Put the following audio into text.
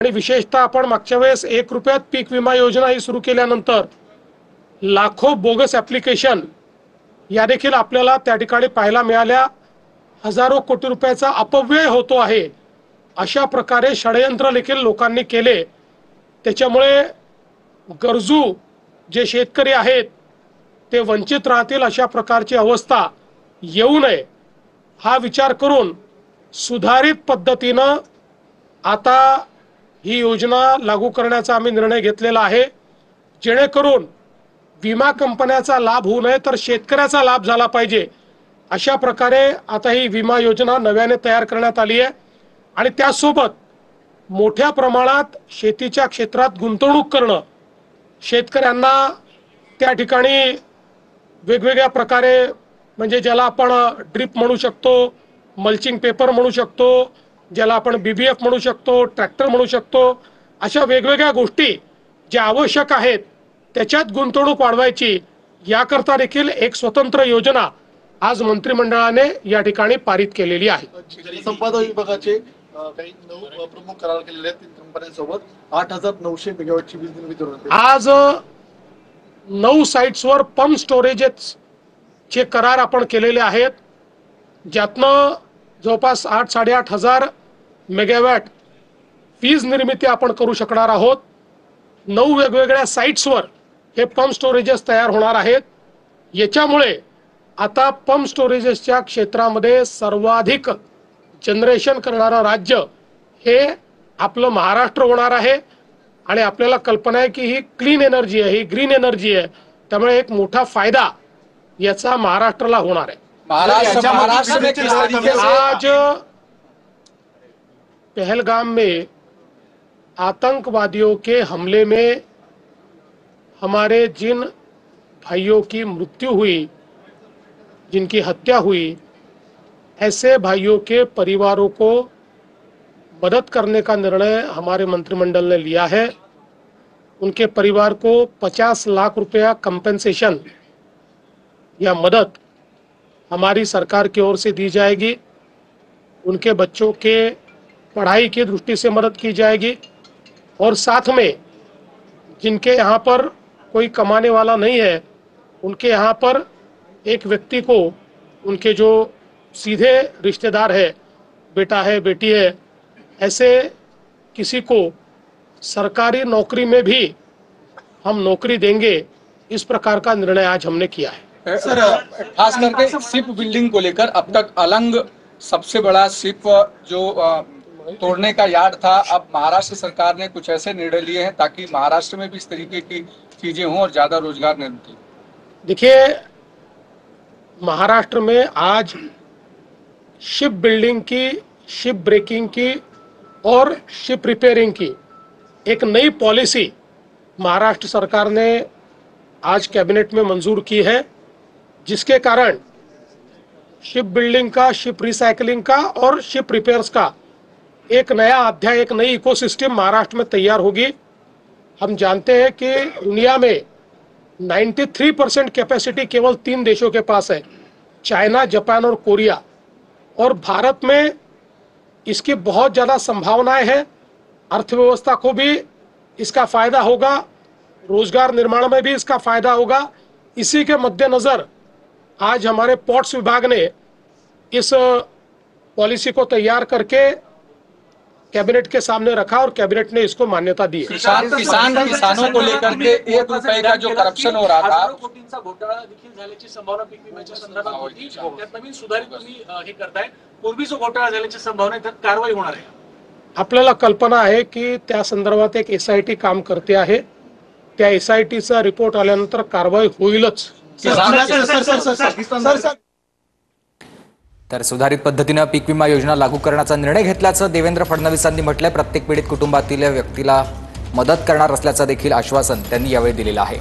आणि विशेषतः आपण मागच्या वेळेस 1 रुपयात पीक विमा योजना ही सुरू केल्यानंतर लाखो बोगस ॲप्लिकेशन या देखील आपल्याला त्या ठिकाणी पाहायला मिळाल्या। हजारो कोटी रुपयाचा अपव्यय होतो आहे, अशा प्रकारे षडयंत्र देखील लोकांनी केले। त्याच्यामुळे गरजू जे शेतकरी आहेत ते वंचित राहतील अशा प्रकारची अवस्था येऊ नये हा विचार करून सुधारित पद्धतीने आता ही योजना लागू करण्याचा आम्ही निर्णय घेतलेला आहे, जेणेकरून विमा कंपन्याचा लाभ होऊ नये तर शेतकऱ्याचा लाभ झाला पाहिजे। अशा प्रकारे आता ही विमा योजना नव्याने तयार करण्यात आली आहे आणि त्यासोबत मोठ्या प्रमाणात शेतीच्या क्षेत्रात गुंतवणूक करणं, शेतकऱ्यांना त्या ठिकाणी वेगवेगळ्या प्रकारे म्हणजे ज्याला आपण ड्रिप म्हणू शकतो, मल्चिंग पेपर म्हणू शकतो, ज्याला आपण बीबीएफ म्हणू शकतो, ट्रॅक्टर म्हणू शकतो, अशा वेगवेगळ्या गोष्टी ज्या आवश्यक आहेत त्याच्यात गुंतवणूक वाढवायची याकरता देखील एक स्वतंत्र योजना आज मंत्रिमंडळाने या ठिकाणी पारित केलेली आहे। संपादन विभागाचे काही 9 प्रमुख करार केलेले आहेत 3 कंपन्यांसोबत 8900 मेगावॅटची वीज निर्मिती होणार आहे। आज 9 साइट्सवर पंप स्टोरेजचे करार आपण केलेले आहेत, ज्यातनं जवळपास 8-8.5 हजार मेगावॅट वीज निर्मिती आपण करू शकणार आहोत। 9 वेगवेगळ्या साइट्सवर हे पंप स्टोरेजेस तयार होणार आहेत। याच्यामुळे आता पंप स्टोरेजेसच्या क्षेत्रामध्ये सर्वाधिक जनरेशन करणारं राज्य हे आपलं महाराष्ट्र होणार आहे आणि आपल्याला कल्पना आहे की ही क्लीन एनर्जी आहे, ही ग्रीन एनर्जी आहे, त्यामुळे एक मोठा फायदा याचा महाराष्ट्राला होणार आहे। महाराष्ट्र में किस तरीके से आज पहलगाम में आतंकवादियों के हमले में हमारे जिन भाइयों की मृत्यु हुई, जिनकी हत्या हुई, ऐसे भाइयों के परिवारों को मदद करने का निर्णय हमारे मंत्रिमंडल ने लिया है। उनके परिवार को 50 लाख रुपया कंपेंसेशन या मदद हमारी सरकार की ओर से दी जाएगी। उनके बच्चों के पढ़ाई की दृष्टि से मदद की जाएगी और साथ में जिनके यहाँ पर कोई कमाने वाला नहीं है उनके यहाँ पर एक व्यक्ति को उनके जो सीधे रिश्तेदार है, बेटा है, बेटी है, ऐसे किसी को सरकारी नौकरी में भी हम नौकरी देंगे। इस प्रकार का निर्णय आज हमने किया है। सर, खास करके शिप बिल्डिंग को लेकर अब तक अलंग सबसे बड़ा शिप जो तोड़ने का यार्ड था, अब महाराष्ट्र सरकार ने कुछ ऐसे निर्णय लिए हैं ताकि महाराष्ट्र में भी इस तरीके की चीजें हों और ज्यादा रोजगार निर्मित हो। देखिए, महाराष्ट्र में आज शिप बिल्डिंग की, शिप ब्रेकिंग की और शिप रिपेयरिंग की एक नई पॉलिसी महाराष्ट्र सरकार ने आज कैबिनेट में मंजूर की है, जिसके कारण शिप बिल्डिंग का, शिप रिसाइकलिंग का और शिप रिपेयर्स का एक नया अध्याय, एक नई इकोसिस्टम महाराष्ट्र में तैयार होगी। हम जानते हैं कि दुनिया में 93% कैपेसिटी केवल 3 देशों के पास है, चाइना, जापान और कोरिया, और भारत में इसकी बहुत ज़्यादा संभावनाएं हैं। अर्थव्यवस्था को भी इसका फायदा होगा, रोजगार निर्माण में भी इसका फायदा होगा। इसी के मद्देनज़र आज हमारे पोर्ट्स विभाग ने इस पॉलिसी को तैयार करके कैबिनेट के सामने रखा और कैबिनेट ने इसको मान्यता दी है। किसानों को लेकर के 1 रुपए का जो करप्शन हो रहा था, कोटींचा घोटाळा देखील झाल्याची संभावना पीक विम्याच्या संदर्भात होती, त्यात नवीन सुधारित तुम्ही हे करताय। पूर्वी जो घोटाळा झाल्याची संभावना आहे त्यात कारवाई होणार आहे। आपल्याला कल्पना आहे की त्या संदर्भात एक SIT काम करते आहे, त्या SITचा रिपोर्ट आल्यानंतर कारवाई होईलच। तर सुधारित पद्धतीने पीक विमा योजना लागू करण्याचा निर्णय घेतल्याचं देवेंद्र फडणवीसांनी म्हटलंय। प्रत्येक पीडित कुटुंबातील व्यक्तीला मदत करणार असल्याचं देखील आश्वासन त्यांनी यावेळी दिलेलं आहे।